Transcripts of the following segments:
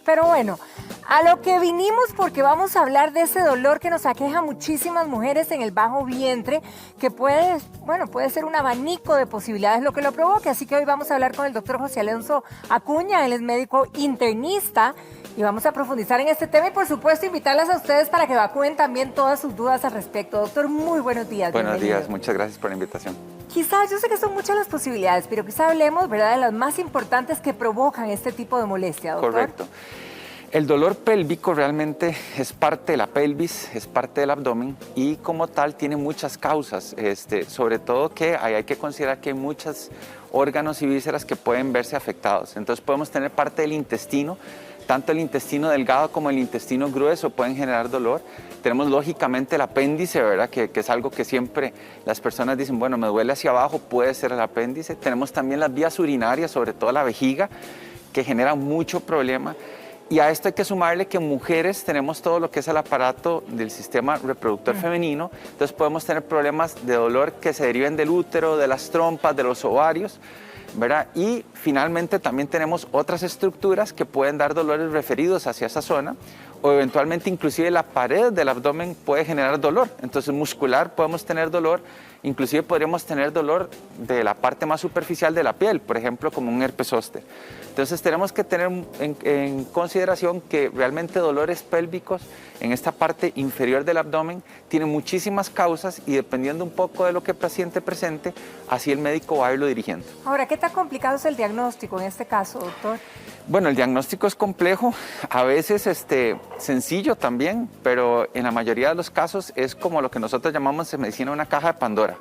Pero bueno, a lo que vinimos porque vamos a hablar de ese dolor que nos aqueja a muchísimas mujeres en el bajo vientre, que puede ser un abanico de posibilidades lo que lo provoque. Así que hoy vamos a hablar con el doctor José Alonso Acuña, él es médico internista, y vamos a profundizar en este tema y por supuesto invitarlas a ustedes para que evacúen también todas sus dudas al respecto. Doctor, muy buenos días. Buenos días, muchas gracias por la invitación. Quizás, yo sé que son muchas las posibilidades, pero quizá hablemos, ¿verdad?, de las más importantes que provocan este tipo de molestia, doctor. Correcto. El dolor pélvico realmente es parte de la pelvis, es parte del abdomen y como tal tiene muchas causas, sobre todo que hay que considerar que hay muchos órganos y vísceras que pueden verse afectados. Entonces podemos tener parte del intestino, tanto el intestino delgado como el intestino grueso pueden generar dolor. Tenemos lógicamente el apéndice, ¿verdad? Que es algo que siempre las personas dicen, bueno, me duele hacia abajo, puede ser el apéndice. Tenemos también las vías urinarias, sobre todo la vejiga, que genera mucho problema. Y a esto hay que sumarle que en mujeres tenemos todo lo que es el aparato del sistema reproductor femenino, entonces podemos tener problemas de dolor que se deriven del útero, de las trompas, de los ovarios, ¿verdad? Y finalmente también tenemos otras estructuras que pueden dar dolores referidos hacia esa zona o eventualmente inclusive la pared del abdomen puede generar dolor. Entonces muscular podemos tener dolor, inclusive podríamos tener dolor de la parte más superficial de la piel, por ejemplo como un herpes zóster. Entonces tenemos que tener en consideración que realmente dolores pélvicos en esta parte inferior del abdomen tienen muchísimas causas y dependiendo un poco de lo que el paciente presente, así el médico va a irlo dirigiendo. Ahora, ¿qué tan complicado es el diagnóstico en este caso, doctor? Bueno, el diagnóstico es complejo, a veces sencillo también, pero en la mayoría de los casos es como lo que nosotros llamamos en medicina una caja de Pandora.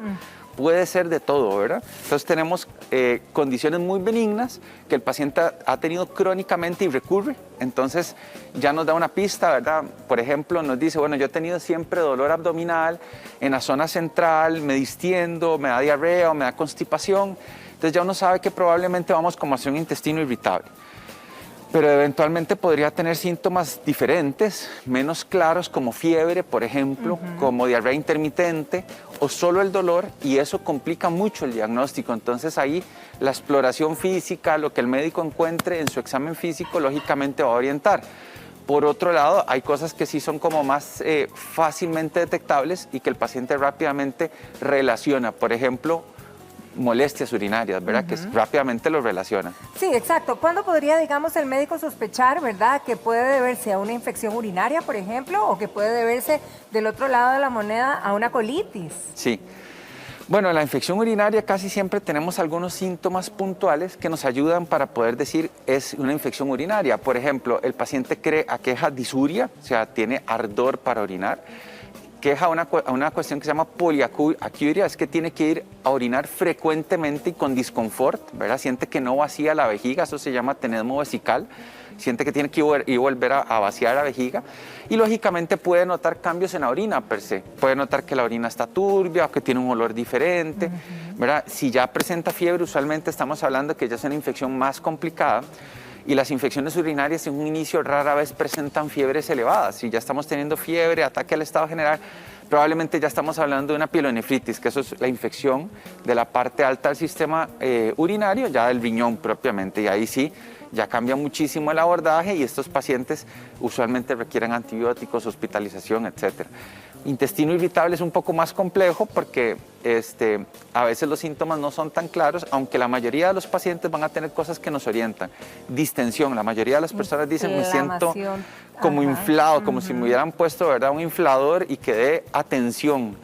Puede ser de todo, ¿verdad? Entonces tenemos condiciones muy benignas que el paciente ha tenido crónicamente y recurre, entonces ya nos da una pista, ¿verdad? Por ejemplo, nos dice, bueno, yo he tenido siempre dolor abdominal en la zona central, me distiendo, me da diarrea o me da constipación, entonces ya uno sabe que probablemente vamos como hacia un intestino irritable. Pero eventualmente podría tener síntomas diferentes, menos claros, como fiebre, por ejemplo, como diarrea intermitente o solo el dolor, y eso complica mucho el diagnóstico. Entonces ahí la exploración física, lo que el médico encuentre en su examen físico, lógicamente va a orientar. Por otro lado, hay cosas que sí son como más fácilmente detectables y que el paciente rápidamente relaciona. Por ejemplo, molestias urinarias, ¿verdad? Que rápidamente lo relaciona. Sí, exacto. ¿Cuándo podría, digamos, el médico sospechar, verdad, que puede deberse a una infección urinaria, por ejemplo, o que puede deberse del otro lado de la moneda a una colitis? Sí. Bueno, la infección urinaria casi siempre tenemos algunos síntomas puntuales que nos ayudan para poder decir es una infección urinaria. Por ejemplo, el paciente aqueja disuria, o sea, tiene ardor para orinar. Queja una cuestión que se llama poliacuria, es que tiene que ir a orinar frecuentemente y con disconfort, ¿verdad? Siente que no vacía la vejiga, eso se llama tenesmo vesical, siente que tiene que ir volver a vaciar la vejiga y lógicamente puede notar cambios en la orina per se, puede notar que la orina está turbia o que tiene un olor diferente, ¿verdad? Si ya presenta fiebre, usualmente estamos hablando que ya es una infección más complicada. Y las infecciones urinarias en un inicio rara vez presentan fiebres elevadas. Si ya estamos teniendo fiebre, ataque al estado general, probablemente ya estamos hablando de una pielonefritis, que eso es la infección de la parte alta del sistema urinario, ya del riñón propiamente. Y ahí sí, ya cambia muchísimo el abordaje y estos pacientes usualmente requieren antibióticos, hospitalización, etc. Intestino irritable es un poco más complejo porque a veces los síntomas no son tan claros, aunque la mayoría de los pacientes van a tener cosas que nos orientan. Distensión, la mayoría de las personas dicen me siento como inflado, como si me hubieran puesto, ¿verdad?, un inflador y que dé atención.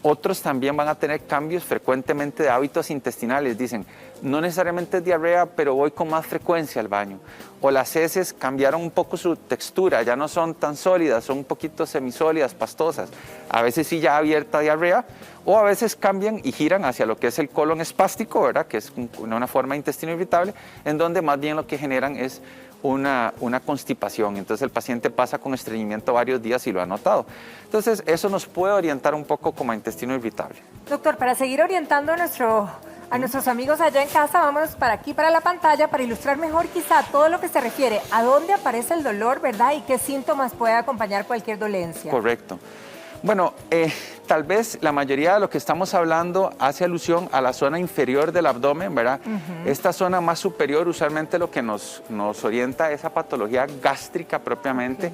Otros también van a tener cambios frecuentemente de hábitos intestinales, dicen, no necesariamente es diarrea, pero voy con más frecuencia al baño. O las heces cambiaron un poco su textura, ya no son tan sólidas, son un poquito semisólidas, pastosas. A veces sí ya abierta diarrea, o a veces cambian y giran hacia lo que es el colon espástico, ¿verdad?, que es una forma de intestino irritable, en donde más bien lo que generan es una constipación. Entonces el paciente pasa con estreñimiento varios días y lo ha notado. Entonces eso nos puede orientar un poco como a intestino irritable. Doctor, para seguir orientando a nuestros amigos allá en casa, vámonos para aquí, para la pantalla, para ilustrar mejor quizá todo lo que se refiere a dónde aparece el dolor, ¿verdad? Y qué síntomas puede acompañar cualquier dolencia. Correcto. Bueno, tal vez la mayoría de lo que estamos hablando hace alusión a la zona inferior del abdomen, ¿verdad? Esta zona más superior usualmente lo que nos orienta es a patología gástrica propiamente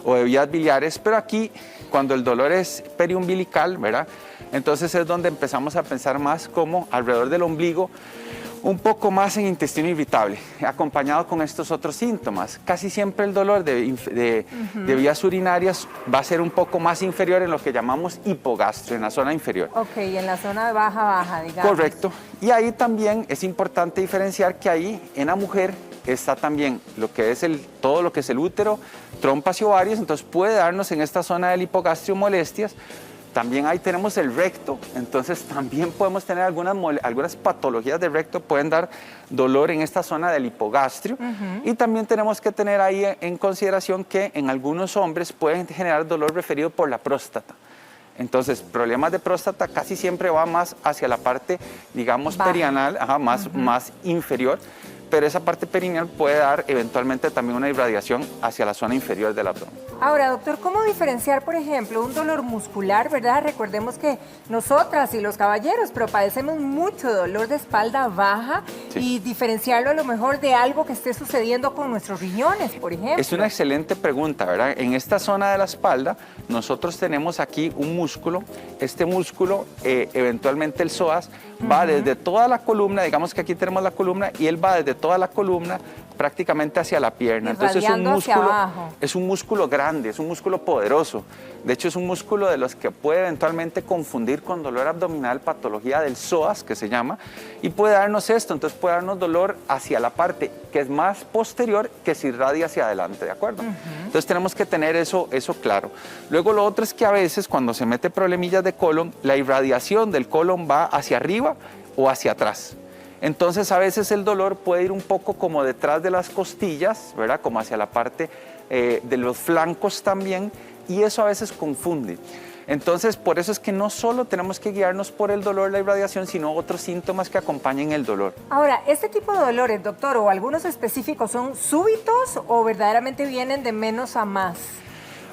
o de vías biliares, pero aquí cuando el dolor es periumbilical, ¿verdad? Entonces es donde empezamos a pensar más como alrededor del ombligo, un poco más en intestino irritable, acompañado con estos otros síntomas. Casi siempre el dolor de vías urinarias va a ser un poco más inferior en lo que llamamos hipogastrio, en la zona inferior. Ok, en la zona de baja, digamos. Correcto. Y ahí también es importante diferenciar que ahí en la mujer está también lo que es todo lo que es el útero, trompas y ovarios, entonces puede darnos en esta zona del hipogastrio molestias. También ahí tenemos el recto, entonces también podemos tener algunas patologías del recto, pueden dar dolor en esta zona del hipogastrio. Y también tenemos que tener ahí en consideración que en algunos hombres pueden generar dolor referido por la próstata. Entonces, problemas de próstata casi siempre va más hacia la parte, digamos, perianal, más inferior. Pero esa parte perineal puede dar eventualmente también una irradiación hacia la zona inferior del abdomen. Ahora, doctor, ¿cómo diferenciar, por ejemplo, un dolor muscular, verdad? Recordemos que nosotras y los caballeros, pero padecemos mucho dolor de espalda baja y diferenciarlo a lo mejor de algo que esté sucediendo con nuestros riñones, por ejemplo. Es una excelente pregunta, ¿verdad? En esta zona de la espalda, nosotros tenemos aquí un músculo. Este músculo, eventualmente el psoas, va desde toda la columna, digamos que aquí tenemos la columna, y él va desde toda la columna prácticamente hacia la pierna. Entonces es un músculo grande, es un músculo poderoso. De hecho, es un músculo de los que puede eventualmente confundir con dolor abdominal, patología del psoas, que se llama, y puede darnos esto. Entonces puede darnos dolor hacia la parte que es más posterior, que se irradia hacia adelante, ¿de acuerdo? Entonces tenemos que tener eso claro. Luego lo otro es que a veces cuando se mete problemillas de colon, la irradiación del colon va hacia arriba o hacia atrás. Entonces a veces el dolor puede ir un poco como detrás de las costillas, ¿verdad? Como hacia la parte de los flancos también, y eso a veces confunde. Entonces por eso es que no solo tenemos que guiarnos por el dolor, la irradiación, sino otros síntomas que acompañen el dolor. Ahora, ¿este tipo de dolores, doctor, o algunos específicos, son súbitos o verdaderamente vienen de menos a más?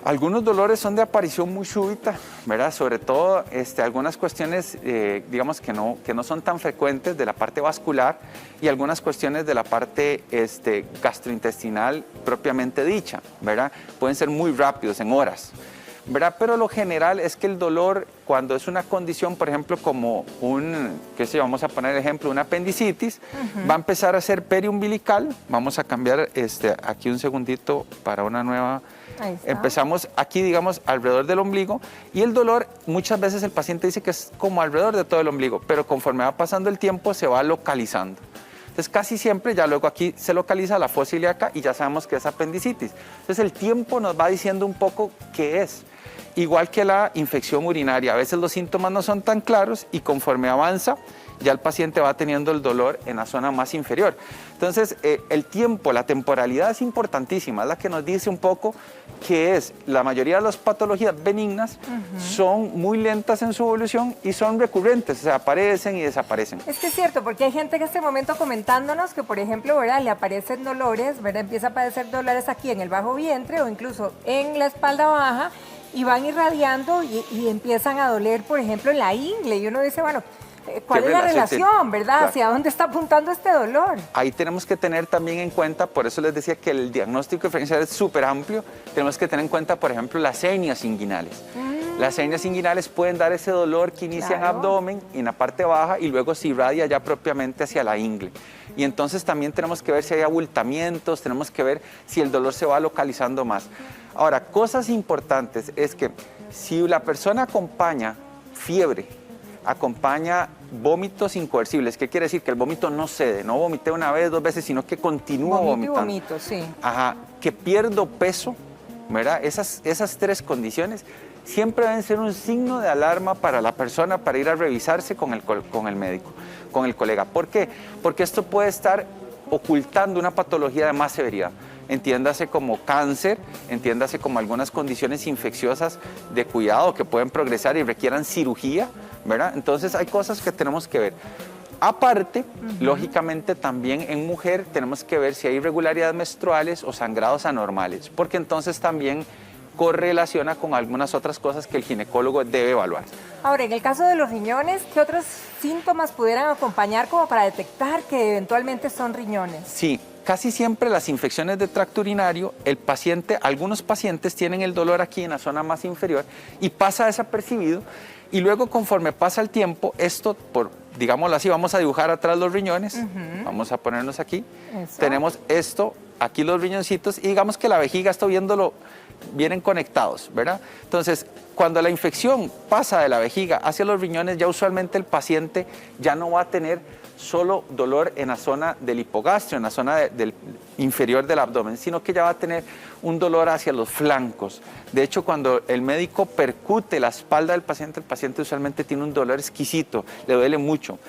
Algunos dolores son de aparición muy súbita, ¿verdad? Sobre todo algunas cuestiones, digamos, que no son tan frecuentes de la parte vascular y algunas cuestiones de la parte gastrointestinal propiamente dicha, ¿verdad? Pueden ser muy rápidos, en horas, ¿verdad? Pero lo general es que el dolor, cuando es una condición, por ejemplo, como vamos a poner el ejemplo, una apendicitis, va a empezar a ser periumbilical. Vamos a cambiar aquí un segundito para una nueva. Empezamos aquí, digamos, alrededor del ombligo, y el dolor, muchas veces el paciente dice que es como alrededor de todo el ombligo, pero conforme va pasando el tiempo se va localizando. Entonces casi siempre ya luego aquí se localiza la fosa ilíaca y ya sabemos que es apendicitis. Entonces el tiempo nos va diciendo un poco qué es. Igual que la infección urinaria, a veces los síntomas no son tan claros y conforme avanza ya el paciente va teniendo el dolor en la zona más inferior. Entonces el tiempo, la temporalidad es importantísima, es la que nos dice un poco qué es. La mayoría de las patologías benignas son muy lentas en su evolución y son recurrentes, o sea, aparecen y desaparecen. Es que es cierto, porque hay gente en este momento comentándonos que, por ejemplo, ¿verdad?, le aparecen dolores, ¿verdad?, empieza a padecer dolores aquí en el bajo vientre o incluso en la espalda baja, y van irradiando y empiezan a doler, por ejemplo, en la ingle, y uno dice, bueno, ¿cuál es la relación, verdad? Claro. ¿Hacia dónde está apuntando este dolor? Ahí tenemos que tener también en cuenta, por eso les decía que el diagnóstico diferencial es súper amplio, tenemos que tener en cuenta, por ejemplo, las hernias inguinales. Las hernias inguinales pueden dar ese dolor que inicia en abdomen, en la parte baja, y luego se irradia ya propiamente hacia la ingle. Y entonces también tenemos que ver si hay abultamientos, tenemos que ver si el dolor se va localizando más. Ahora, cosas importantes es que si la persona acompaña fiebre, acompaña vómitos incoercibles, ¿qué quiere decir? Que el vómito no cede, no vomité una vez, 2 veces, sino que continúo vomitando. Vomito, sí. Ajá, que pierdo peso, ¿verdad? Esas 3 condiciones siempre deben ser un signo de alarma para la persona para ir a revisarse con el médico, con el colega. ¿Por qué? Porque esto puede estar ocultando una patología de más severidad. Entiéndase como cáncer, entiéndase como algunas condiciones infecciosas de cuidado que pueden progresar y requieran cirugía, ¿verdad? Entonces hay cosas que tenemos que ver. Aparte, lógicamente también en mujer tenemos que ver si hay irregularidades menstruales o sangrados anormales, porque entonces también correlaciona con algunas otras cosas que el ginecólogo debe evaluar. Ahora, en el caso de los riñones, ¿qué otros síntomas pudieran acompañar como para detectar que eventualmente son riñones? Sí, casi siempre las infecciones de tracto urinario, algunos pacientes tienen el dolor aquí en la zona más inferior y pasa desapercibido, y luego conforme pasa el tiempo, digámoslo así, vamos a dibujar atrás los riñones, vamos a ponernos aquí, tenemos esto, aquí los riñoncitos, y digamos que la vejiga, esto viéndolo, vienen conectados, ¿verdad? Entonces, cuando la infección pasa de la vejiga hacia los riñones, ya usualmente el paciente ya no va a tener solo dolor en la zona del hipogastrio, en la zona del inferior del abdomen, sino que ya va a tener un dolor hacia los flancos. De hecho, cuando el médico percute la espalda del paciente, el paciente usualmente tiene un dolor exquisito, le duele mucho.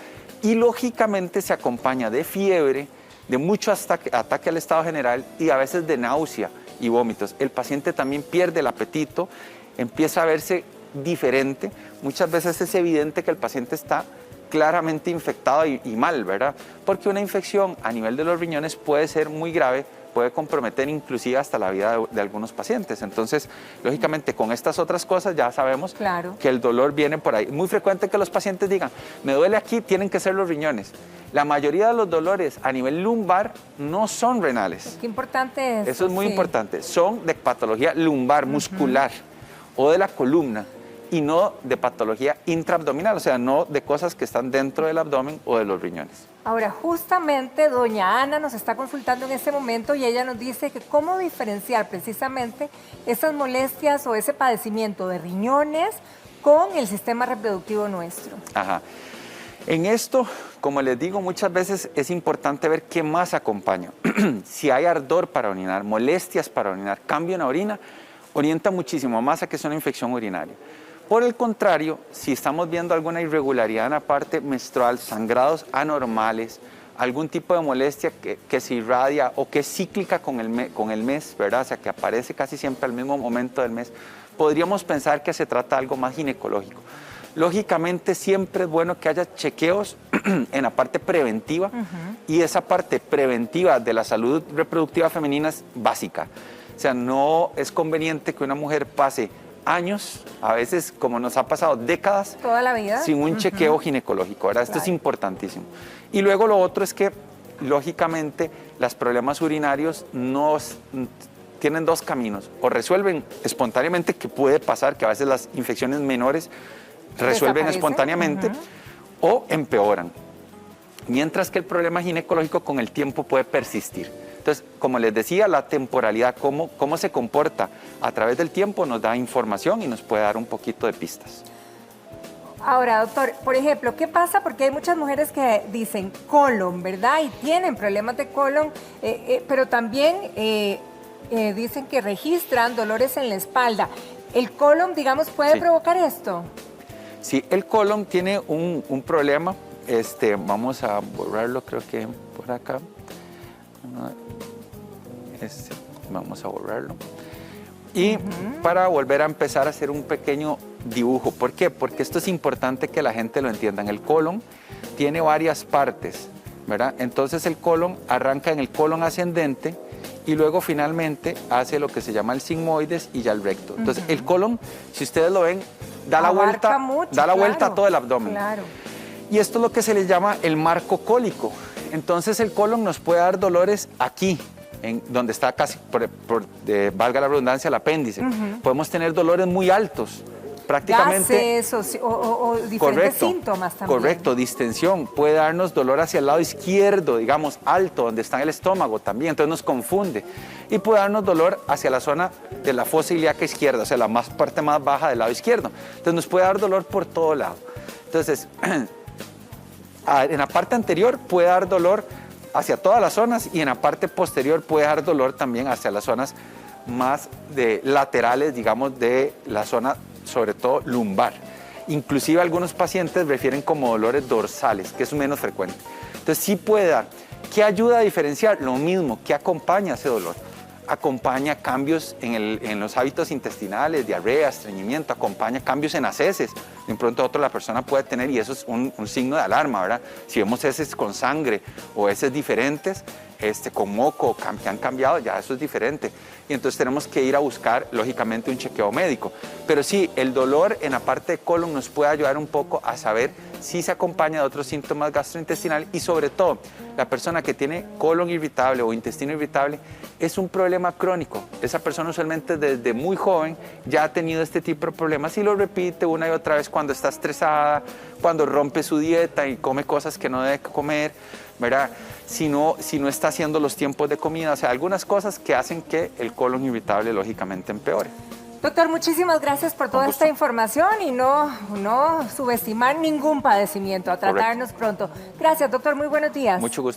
Y lógicamente se acompaña de fiebre, de mucho ataque al estado general y a veces de náusea y vómitos. El paciente también pierde el apetito, empieza a verse diferente. Muchas veces es evidente que el paciente está claramente infectado y mal, ¿verdad? Porque una infección a nivel de los riñones puede ser muy grave, puede comprometer inclusive hasta la vida de algunos pacientes. Entonces, lógicamente, con estas otras cosas ya sabemos que el dolor viene por ahí. Es muy frecuente que los pacientes digan, me duele aquí, tienen que ser los riñones. La mayoría de los dolores a nivel lumbar no son renales. Qué importante es. Eso es muy importante. Son de patología lumbar, muscular o de la columna, y no de patología intraabdominal, o sea, no de cosas que están dentro del abdomen o de los riñones. Ahora, justamente doña Ana nos está consultando en este momento y ella nos dice que cómo diferenciar precisamente esas molestias o ese padecimiento de riñones con el sistema reproductivo nuestro. Ajá. En esto, como les digo, muchas veces es importante ver qué más acompaña. Si hay ardor para orinar, molestias para orinar, cambio en la orina, orienta muchísimo más a que es una infección urinaria. Por el contrario, si estamos viendo alguna irregularidad en la parte menstrual, sangrados anormales, algún tipo de molestia que se irradia o que es cíclica con el mes, ¿verdad? O sea, que aparece casi siempre al mismo momento del mes, podríamos pensar que se trata de algo más ginecológico. Lógicamente, siempre es bueno que haya chequeos en la parte preventiva, y esa parte preventiva de la salud reproductiva femenina es básica. O sea, no es conveniente que una mujer pase años, a veces como nos ha pasado décadas, toda la vida, sin un chequeo ginecológico, ¿verdad? Esto es importantísimo. Y luego lo otro es que, lógicamente, los problemas urinarios tienen dos caminos: o resuelven espontáneamente, que puede pasar, que a veces las infecciones menores resuelven espontáneamente, o empeoran. Mientras que el problema ginecológico con el tiempo puede persistir. Entonces, como les decía, la temporalidad, cómo se comporta a través del tiempo, nos da información y nos puede dar un poquito de pistas. Ahora, doctor, por ejemplo, ¿qué pasa? Porque hay muchas mujeres que dicen colon, ¿verdad? Y tienen problemas de colon, pero también dicen que registran dolores en la espalda. ¿El colon, digamos, puede provocar esto? Sí, el colon tiene un problema. Vamos a borrarlo, creo que por acá. Vamos a borrarlo. Y para volver a empezar a hacer un pequeño dibujo. ¿Por qué? Porque esto es importante que la gente lo entienda. El colon tiene varias partes, ¿verdad? Entonces el colon arranca en el colon ascendente y luego finalmente hace lo que se llama el sigmoides y ya el recto. Entonces el colon, si ustedes lo ven, da la vuelta a todo el abdomen. Claro. Y esto es lo que se le llama el marco cólico. Entonces el colon nos puede dar dolores aquí, donde está casi, valga la redundancia, el apéndice. Podemos tener dolores muy altos, prácticamente. Gases o diferentes síntomas también. Correcto, distensión. Puede darnos dolor hacia el lado izquierdo, digamos, alto, donde está el estómago también, entonces nos confunde. Y puede darnos dolor hacia la zona de la fosa ilíaca izquierda, o sea, la parte más baja del lado izquierdo. Entonces nos puede dar dolor por todo lado. Entonces, en la parte anterior puede dar dolor hacia todas las zonas y en la parte posterior puede dar dolor también hacia las zonas más laterales, digamos, de la zona, sobre todo lumbar. Inclusive algunos pacientes refieren como dolores dorsales, que es menos frecuente. Entonces sí puede dar. ¿Qué ayuda a diferenciar? Lo mismo, ¿qué acompaña ese dolor? Acompaña cambios en los hábitos intestinales, diarrea, estreñimiento, acompaña cambios en las heces. De pronto otro la persona puede tener, y eso es un signo de alarma, ¿verdad? Si vemos heces con sangre o heces diferentes, con moco, que han cambiado, ya eso es diferente. Y entonces tenemos que ir a buscar, lógicamente, un chequeo médico. Pero sí, el dolor en la parte de colon nos puede ayudar un poco a saber si se acompaña de otros síntomas gastrointestinales y sobre todo, la persona que tiene colon irritable o intestino irritable es un problema crónico. Esa persona usualmente desde muy joven ya ha tenido este tipo de problemas y lo repite una y otra vez cuando está estresada, cuando rompe su dieta y come cosas que no debe comer, ¿verdad? Si no está haciendo los tiempos de comida, o sea, algunas cosas que hacen que el colon irritable lógicamente empeore. Doctor, muchísimas gracias por toda esta información y no subestimar ningún padecimiento, a tratarnos pronto. Gracias, doctor, muy buenos días. Mucho gusto.